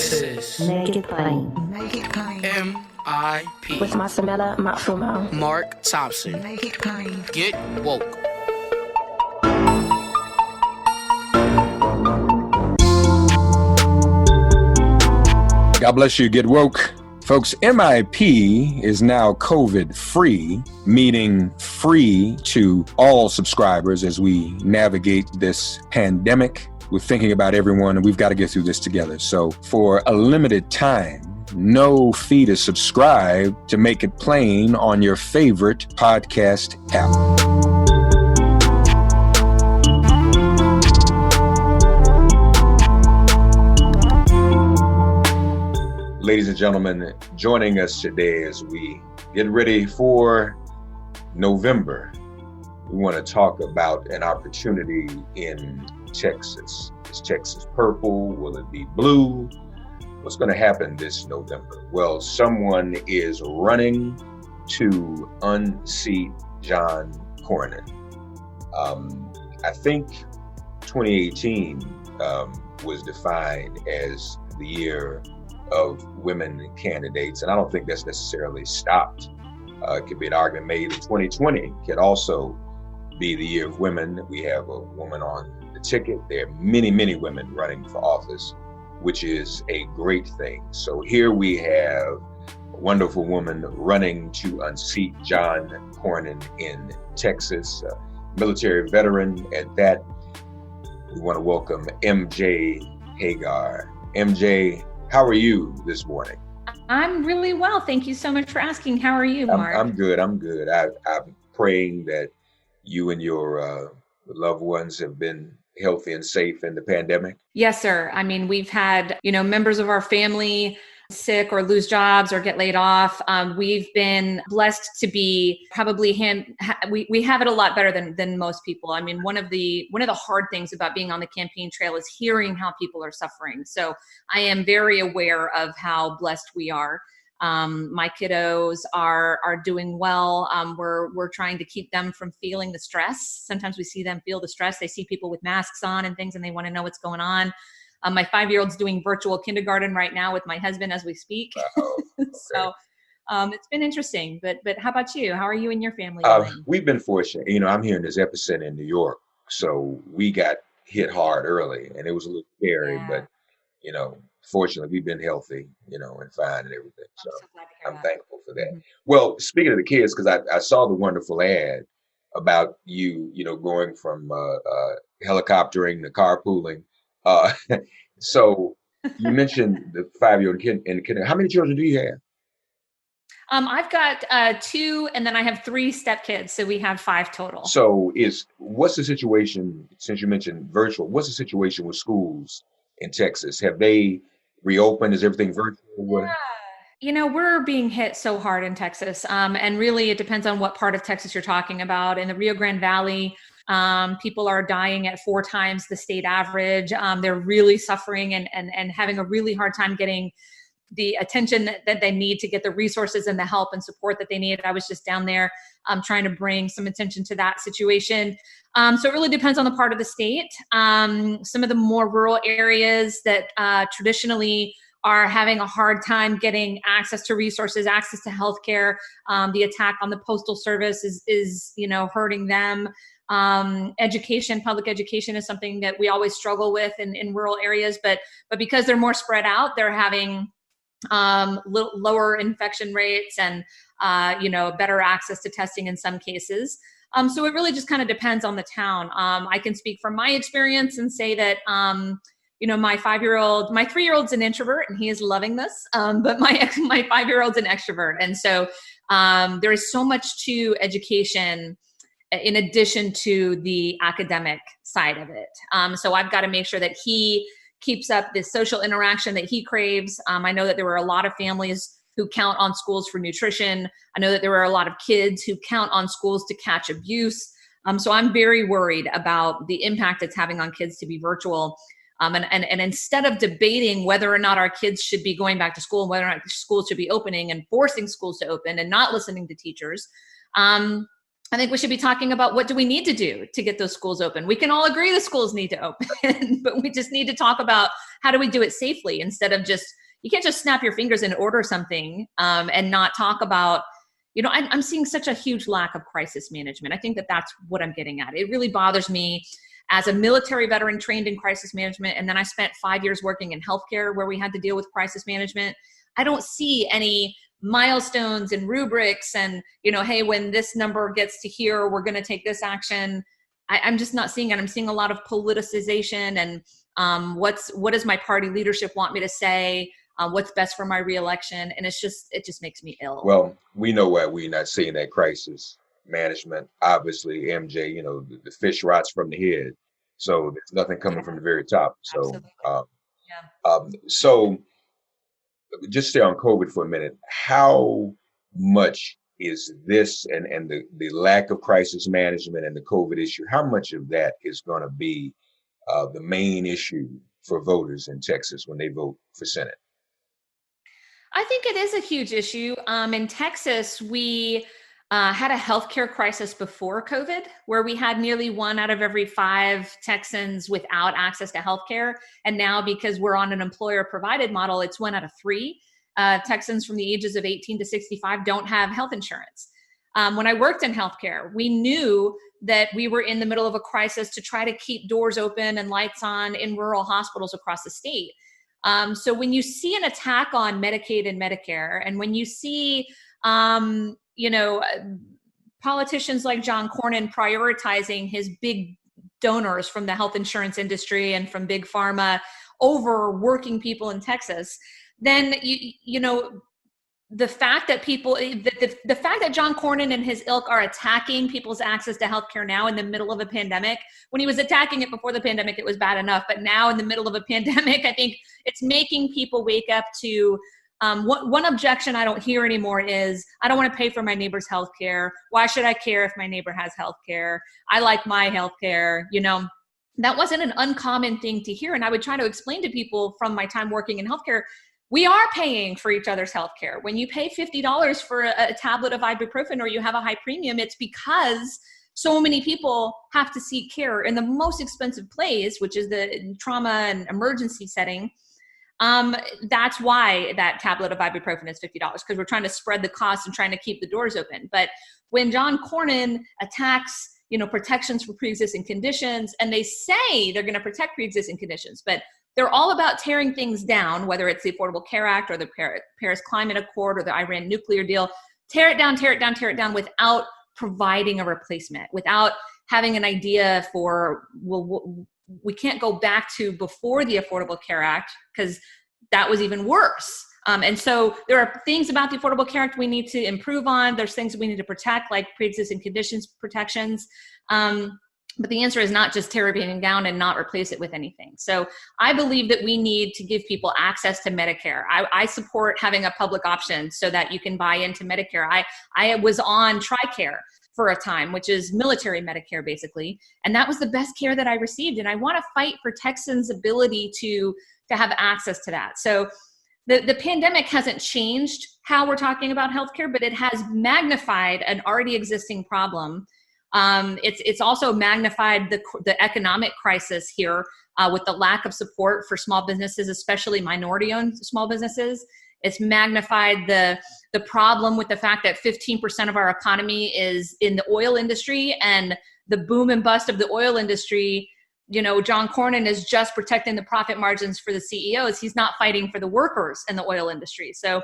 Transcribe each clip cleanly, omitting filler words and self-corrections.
This is Make it plain. Make it plain. MIP With Masamela Matfumo. Mark Thompson. Make it plain. Get woke. God bless you. Get woke. Folks, MIP is now COVID-free, meaning free to all subscribers as we navigate this pandemic. We're thinking about everyone, and we've got to get through this together. So for a limited time, no fee to subscribe to Make It Plain on your favorite podcast app. Ladies and gentlemen, joining us today as we get ready for November, we want to talk about an opportunity in Texas. Is Texas purple? Will it be blue? What's going to happen this November? Well, someone is running to unseat John Cornyn. I think 2018 was defined as the year of women candidates, and I don't think that's necessarily stopped. It could be an argument made that 2020 could also be the year of women. We have a woman on the ticket. There are many, many women running for office, which is a great thing. So here we have a wonderful woman running to unseat John Cornyn in Texas, a military veteran at that. We want to welcome MJ Hegar. MJ, how are you this morning? I'm really well. Thank you so much for asking. How are you, Mark? I'm good. I'm praying that you and your loved ones have been healthy and safe in the pandemic. Yes, sir. I mean, we've had, members of our family sick or lose jobs or get laid off. We've been blessed to be probably we have it a lot better than most people. I mean, one of the hard things about being on the campaign trail is hearing how people are suffering. So I am very aware of how blessed we are. My kiddos are doing well. We're trying to keep them from feeling the stress. Sometimes we see them feel the stress. They see people with masks on and things, and they want to know what's going on. My 5-year-old's doing virtual kindergarten right now with my husband as we speak. Oh, okay. So it's been interesting. But how about you? How are you and your family doing? We've been fortunate. I'm here in this epicenter in New York, so we got hit hard early, and it was a little scary. Yeah. But fortunately, we've been healthy, and fine and everything. So I'm so glad to hear I'm that. thankful for that. Mm-hmm. Well, speaking of the kids, because I saw the wonderful ad about you, going from helicoptering to carpooling. So you mentioned the 5-year-old kid in kindergarten. How many children do you have? I've got 2, and then I have 3 stepkids, so we have 5 total. So what's the situation, since you mentioned virtual, what's the situation with schools in Texas? Have they reopened? Is everything virtual? Yeah. We're being hit so hard in Texas. And really it depends on what part of Texas you're talking about. In the Rio Grande Valley, people are dying at 4 times the state average. They're really suffering and having a really hard time getting the attention that they need to get the resources and the help and support that they need. I was just down there trying to bring some attention to that situation. So it really depends on the part of the state. Some of the more rural areas that traditionally are having a hard time getting access to resources, access to healthcare. The attack on the Postal Service is hurting them. Education, public education is something that we always struggle with in rural areas, but because they're more spread out, they're having lower infection rates and better access to testing in some cases. So it really just kind of depends on the town. I can speak from my experience and say that my 3-year-old's an introvert and he is loving this, but my 5-year-old's an extrovert, and so there is so much to education in addition to the academic side of it. So I've got to make sure that he keeps up the social interaction that he craves. I know that there were a lot of families who count on schools for nutrition. I know that there were a lot of kids who count on schools to catch abuse. So I'm very worried about the impact it's having on kids to be virtual. And instead of debating whether or not our kids should be going back to school and whether or not schools should be opening and forcing schools to open and not listening to teachers, I think we should be talking about what do we need to do to get those schools open. We can all agree the schools need to open, but we just need to talk about how do we do it safely instead of just, you can't just snap your fingers and order something and not talk about, I'm seeing such a huge lack of crisis management. I think that that's what I'm getting at. It really bothers me as a military veteran trained in crisis management. And then I spent 5 years working in healthcare where we had to deal with crisis management. I don't see any milestones and rubrics and, hey, when this number gets to here, we're going to take this action. I'm just not seeing it. I'm seeing a lot of politicization and what does my party leadership want me to say? What's best for my reelection? And it just makes me ill. Well, we know why we're not seeing that crisis management. Obviously, MJ, the fish rots from the head. So there's nothing coming from the very top. So, so just stay on COVID for a minute. How much is this and the lack of crisis management and the COVID issue, how much of that is going to be the main issue for voters in Texas when they vote for Senate? I think it is a huge issue. In Texas, we had a healthcare crisis before COVID, where we had nearly 1 out of every 5 Texans without access to healthcare. And now, because we're on an employer-provided model, it's 1 out of 3 Texans from the ages of 18 to 65 don't have health insurance. When I worked in healthcare, we knew that we were in the middle of a crisis to try to keep doors open and lights on in rural hospitals across the state. So when you see an attack on Medicaid and Medicare, and when you see, politicians like John Cornyn prioritizing his big donors from the health insurance industry and from big pharma over working people in Texas, then the fact that the fact that John Cornyn and his ilk are attacking people's access to healthcare now in the middle of a pandemic. When he was attacking it before the pandemic, it was bad enough, but now in the middle of a pandemic, I think it's making people wake up to one objection I don't hear anymore is, I don't want to pay for my neighbor's healthcare. Why should I care if my neighbor has healthcare? I like my healthcare. That wasn't an uncommon thing to hear. And I would try to explain to people from my time working in healthcare, we are paying for each other's healthcare. When you pay $50 for a tablet of ibuprofen or you have a high premium, it's because so many people have to seek care in the most expensive place, which is the trauma and emergency setting. That's why that tablet of ibuprofen is $50, because we're trying to spread the cost and trying to keep the doors open. But when John Cornyn attacks, protections for pre-existing conditions, and they say they're going to protect pre-existing conditions, but they're all about tearing things down, whether it's the Affordable Care Act or the Paris Climate Accord or the Iran nuclear deal. Tear it down without providing a replacement, without having an idea for, we can't go back to before the Affordable Care Act because that was even worse. And so there are things about the Affordable Care Act we need to improve on. There's things we need to protect, like pre-existing conditions protections. But the answer is not just tear everything down and not replace it with anything. So I believe that we need to give people access to Medicare. I support having a public option so that you can buy into Medicare. I was on TRICARE for a time, which is military Medicare basically. And that was the best care that I received. And I want to fight for Texans' ability to have access to that. So the pandemic hasn't changed how we're talking about healthcare, but it has magnified an already existing problem. It's also magnified the economic crisis here with the lack of support for small businesses, especially minority-owned small businesses. It's magnified the problem with the fact that 15% of our economy is in the oil industry, and the boom and bust of the oil industry. John Cornyn is just protecting the profit margins for the CEOs. He's not fighting for the workers in the oil industry. So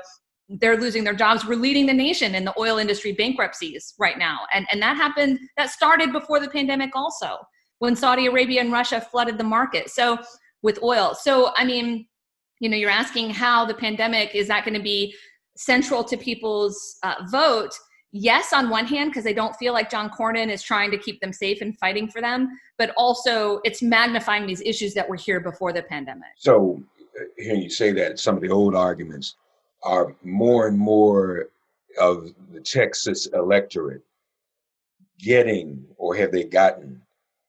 they're losing their jobs. We're leading the nation in the oil industry bankruptcies right now. And that started before the pandemic also, when Saudi Arabia and Russia flooded the market. So with oil. So, you're asking how the pandemic, is that going to be central to people's vote? Yes, on one hand, because they don't feel like John Cornyn is trying to keep them safe and fighting for them, but also it's magnifying these issues that were here before the pandemic. So hearing you say that, some of the old arguments are more and more of the Texas electorate getting, or have they gotten,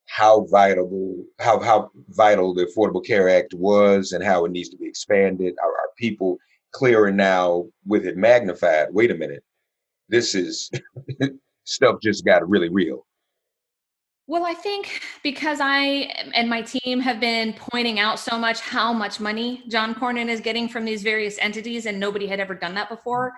how vital the Affordable Care Act was and how it needs to be expanded. Are people clearer now with it magnified? Wait a minute, this is stuff just got really real. Well, I think because I and my team have been pointing out so much how much money John Cornyn is getting from these various entities, and nobody had ever done that before,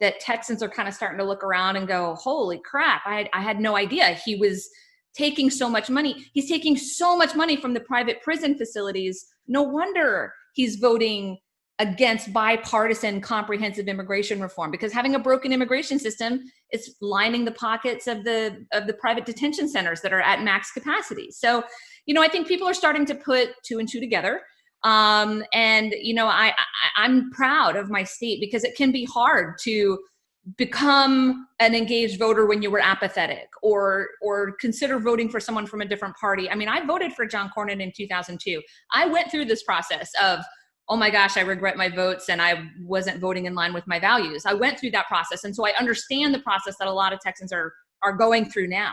that Texans are kind of starting to look around and go, holy crap, I had no idea he was taking so much money. He's taking so much money from the private prison facilities. No wonder he's voting against bipartisan comprehensive immigration reform, because having a broken immigration system is lining the pockets of the private detention centers that are at max capacity. So, I think people are starting to put two and two together. And I'm proud of my state, because it can be hard to become an engaged voter when you were apathetic, or consider voting for someone from a different party. I mean, I voted for John Cornyn in 2002. I went through this process of, oh my gosh, I regret my votes and I wasn't voting in line with my values. I went through that process. And so I understand the process that a lot of Texans are going through now,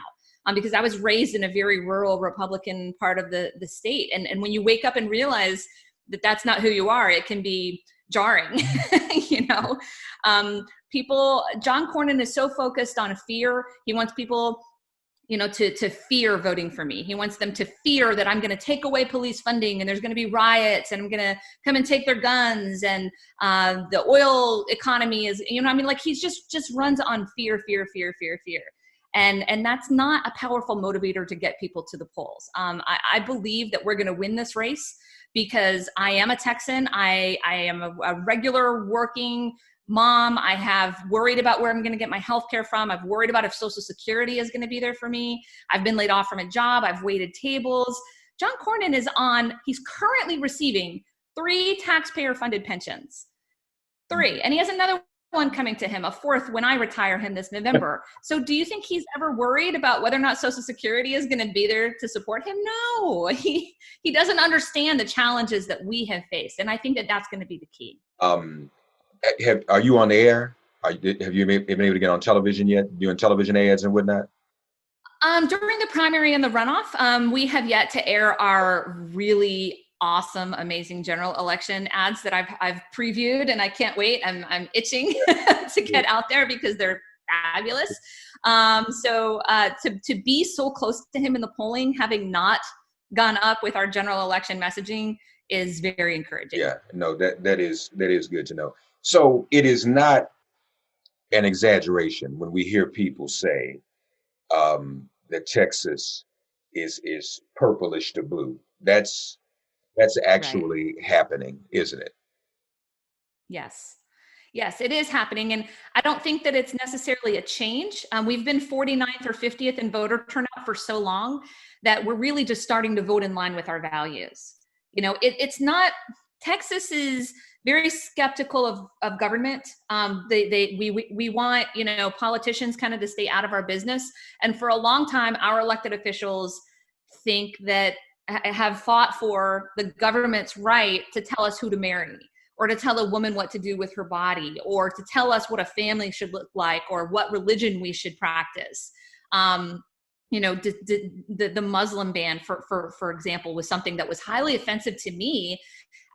because I was raised in a very rural Republican part of the state. And when you wake up and realize that that's not who you are, it can be jarring. John Cornyn is so focused on fear. He wants people to fear voting for me. He wants them to fear that I'm going to take away police funding and there's going to be riots and I'm going to come and take their guns, and the oil economy is, he just runs on fear. And that's not a powerful motivator to get people to the polls. I believe that we're going to win this race because I am a Texan. I am a regular working mom. I have worried about where I'm going to get my health care from. I've worried about if Social Security is going to be there for me. I've been laid off from a job. I've waited tables. John Cornyn he's currently receiving 3 taxpayer-funded pensions. 3. And he has another one coming to him, a 4th when I retire him this November. So do you think he's ever worried about whether or not Social Security is going to be there to support him? No, he doesn't understand the challenges that we have faced. And I think that that's going to be the key. Are you on the air? Have you been able to get on television yet, doing television ads and whatnot? During the primary and the runoff, we have yet to air our really awesome, amazing general election ads that I've previewed, and I can't wait. I'm itching to get out there because they're fabulous. So to be so close to him in the polling, having not gone up with our general election messaging, is very encouraging. Yeah, no, that is good to know. So it is not an exaggeration when we hear people say that Texas is purplish to blue. That's actually happening, isn't it? Yes, it is happening. And I don't think that it's necessarily a change. We've been 49th or 50th in voter turnout for so long that we're really just starting to vote in line with our values. It's not, Texas is very skeptical of government. We want, politicians kind of to stay out of our business. And for a long time, our elected officials have fought for the government's right to tell us who to marry, or to tell a woman what to do with her body, or to tell us what a family should look like, or what religion we should practice. The Muslim ban, for example, was something that was highly offensive to me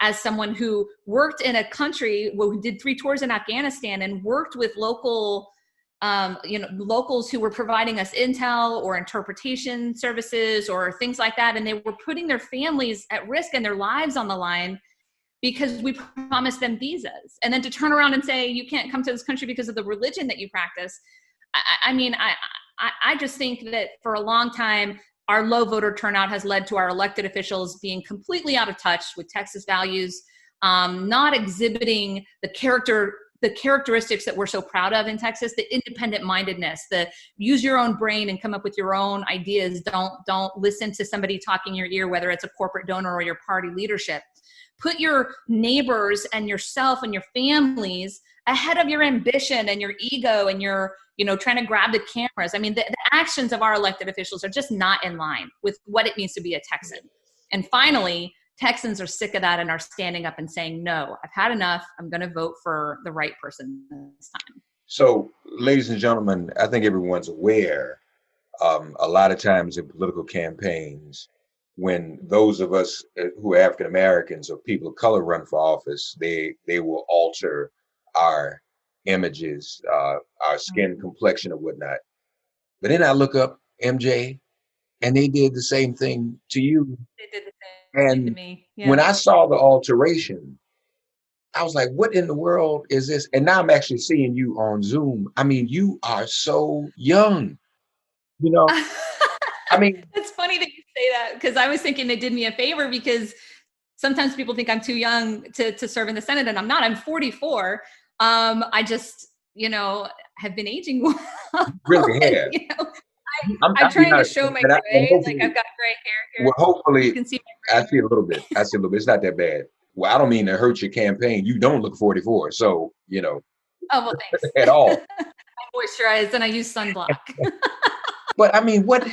as someone who worked in a country, who did 3 tours in Afghanistan and worked with locals who were providing us intel or interpretation services or things like that. And they were putting their families at risk and their lives on the line because we promised them visas. And then to turn around and say, you can't come to this country because of the religion that you practice. I just think that for a long time, our low voter turnout has led to our elected officials being completely out of touch with Texas values, not exhibiting the characteristics that we're so proud of in Texas, the independent mindedness, the use your own brain and come up with your own ideas. Don't listen to somebody talking your ear, whether it's a corporate donor or your party leadership. Put your neighbors and yourself and your families ahead of your ambition and your ego and your, trying to grab the cameras. I mean, the actions of our elected officials are just not in line with what it means to be a Texan. And finally, Texans are sick of that and are standing up and saying, no, I've had enough. I'm going to vote for the right person this time. So, ladies and gentlemen, I think everyone's aware, a lot of times in political campaigns, when those of us who are African Americans or people of color run for office, they will alter our images, our skin complexion or whatnot. But then I look up, MJ, and they did the same thing to you. They did the same thing to And me. when Yeah. I saw the alteration, I was like, what in the world is this? And now I'm actually seeing you on Zoom. I mean, you are so young, you know? I mean, It's funny that you say that because I was thinking they did me a favor because sometimes people think I'm too young to serve in the Senate, and I'm not. I'm 44. I just, have been aging well. really And, have. I'm I'm being trying to honest. show my And gray. Like I've hopefully, got gray hair here. well, You hopefully, can see I my see a little bit. I see a little bit. It's not that bad. Well, I don't mean to hurt your campaign. You don't look 44. So, Oh, well, at thanks. all. I moisturize and I use sunblock. But I mean, what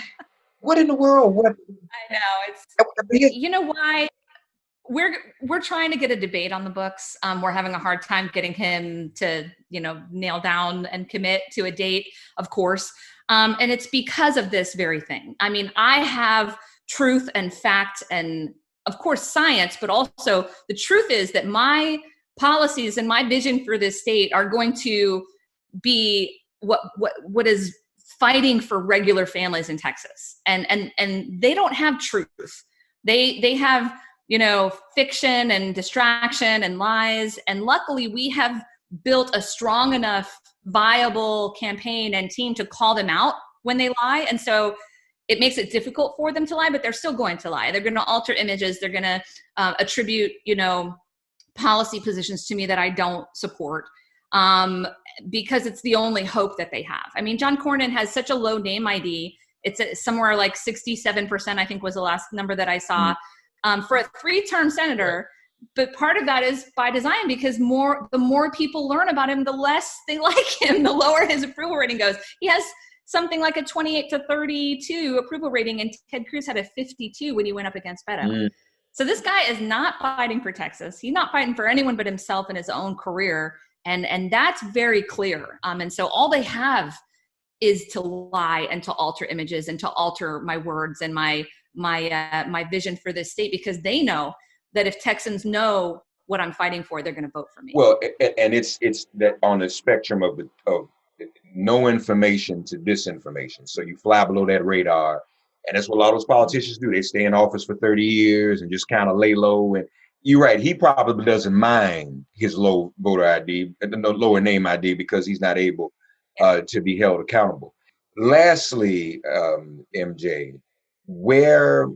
in the world? What? I know it's, I mean, you know why we're trying to get a debate on the books. We're having a hard time getting him to, nail down and commit to a date, of course. And it's because of this very thing. I mean, I have truth and fact and of course science, but also the truth is that my policies and my vision for this state are going to be what is fighting for regular families in Texas. And they don't have truth. They have, fiction and distraction and lies. And luckily we have built a strong enough, viable campaign and team to call them out when they lie. And so it makes it difficult for them to lie, but they're still going to lie. They're going to alter images. They're going to attribute, policy positions to me that I don't support. Because it's the only hope that they have. I mean, John Cornyn has such a low name ID. It's somewhere like 67%, I think was the last number that I saw, for a 3-term senator. But part of that is by design because the more people learn about him, the less they like him, the lower his approval rating goes. He has something like a 28-32 approval rating, and Ted Cruz had a 52 when he went up against Beto. So this guy is not fighting for Texas. He's not fighting for anyone but himself and his own career. And that's very clear. And so all they have is to lie and to alter images and to alter my words and my vision for this state, because they know that if Texans know what I'm fighting for, they're going to vote for me. well, and it's that on the spectrum of no information to disinformation. So you fly below that radar, and that's what a lot of those politicians do. They stay in office for 30 years and just kind of lay low. And you're right, he probably doesn't mind his low voter ID, no lower name ID, because he's not able to be held accountable. Lastly, MJ, where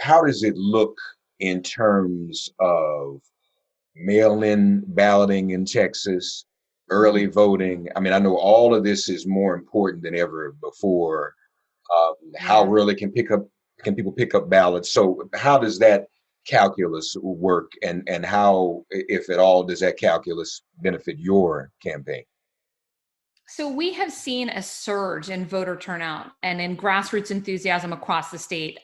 how does it look in terms of mail-in balloting in Texas, early voting? I mean, I know all of this is more important than ever before. How early can people pick up ballots? So how does that calculus work, and how, if at all, does that calculus benefit your campaign? So we have seen a surge in voter turnout and in grassroots enthusiasm across the state,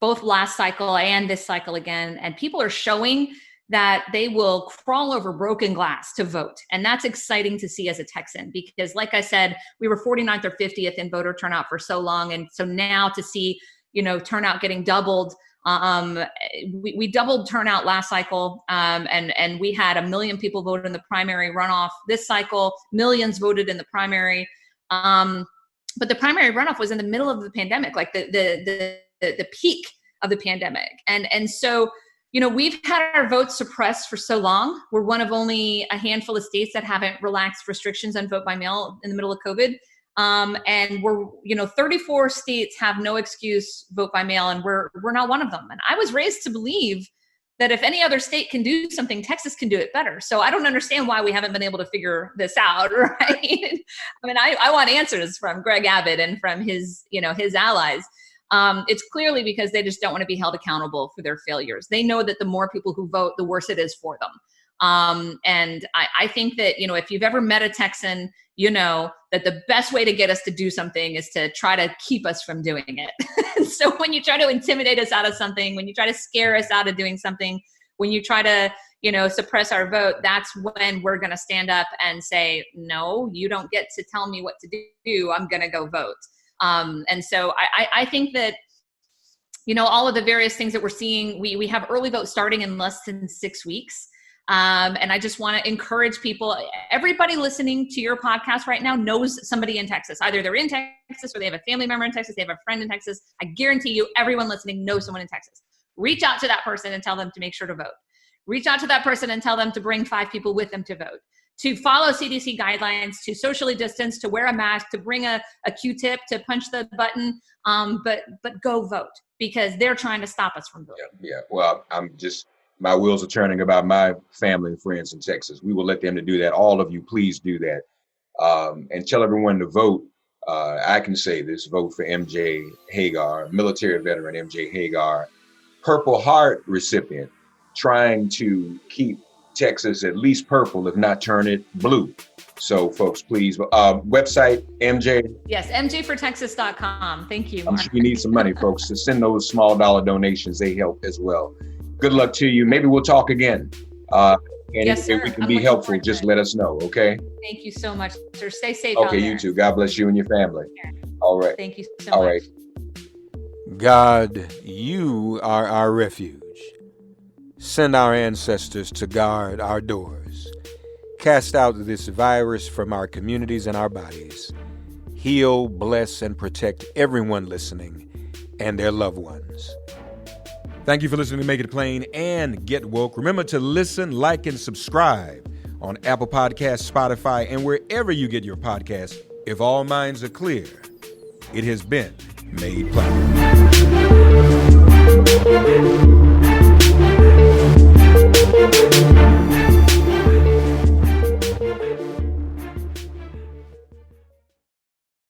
both last cycle and this cycle again. And people are showing that they will crawl over broken glass to vote. And that's exciting to see as a Texan, because like I said, we were 49th or 50th in voter turnout for so long. And so now to see, turnout getting doubled. We doubled turnout last cycle, and we had 1 million people vote in the primary runoff. This cycle, millions voted in the primary. But the primary runoff was in the middle of the pandemic, like the peak of the pandemic. And so, we've had our votes suppressed for so long. We're one of only a handful of states that haven't relaxed restrictions on vote by mail in the middle of COVID. And we're, 34 states have no excuse vote by mail, and we're not one of them. And I was raised to believe that if any other state can do something, Texas can do it better. So I don't understand why we haven't been able to figure this out, right? I mean, I want answers from Greg Abbott and from his allies. It's clearly because they just don't want to be held accountable for their failures. They know that the more people who vote, the worse it is for them. And I think that, if you've ever met a Texan, you know that the best way to get us to do something is to try to keep us from doing it. So when you try to intimidate us out of something, when you try to scare us out of doing something, when you try to, suppress our vote, that's when we're going to stand up and say, no, you don't get to tell me what to do. I'm going to go vote. And so I think that, all of the various things that we're seeing, we have early vote starting in less than 6 weeks. And I just want to encourage people, everybody listening to your podcast right now knows somebody in Texas. Either they're in Texas or they have a family member in Texas, they have a friend in Texas. I guarantee you everyone listening knows someone in Texas. Reach out to that person and tell them to make sure to vote. Reach out to that person and tell them to bring 5 people with them to vote, to follow CDC guidelines, to socially distance, to wear a mask, to bring a Q-tip, to punch the button, but go vote, because they're trying to stop us from voting. Yeah. Well, my wheels are turning about my family and friends in Texas. We will let them to do that. All of you, please do that. And tell everyone to vote. I can say this: vote for MJ Hegar, military veteran MJ Hegar, Purple Heart recipient, trying to keep Texas at least purple, if not turn it blue. So folks, please, website, MJ. Yes, mjfortexas.com. Thank you, I'm Mark. sure you need some money, folks, to send those small dollar donations. They help as well. Good luck to you. Maybe we'll talk again. And yes, if we can be helpful, just let us know, okay? Thank you so much, sir. Stay safe out Okay, there. you too. God bless you and your family. All right. Thank you so All much. right. God, you are our refuge. Send our ancestors to guard our doors. Cast out this virus from our communities and our bodies. Heal, bless, and protect everyone listening and their loved ones. Thank you for listening to Make It Plain and Get Woke. Remember to listen, like, and subscribe on Apple Podcasts, Spotify, and wherever you get your podcasts. If all minds are clear, it has been made plain.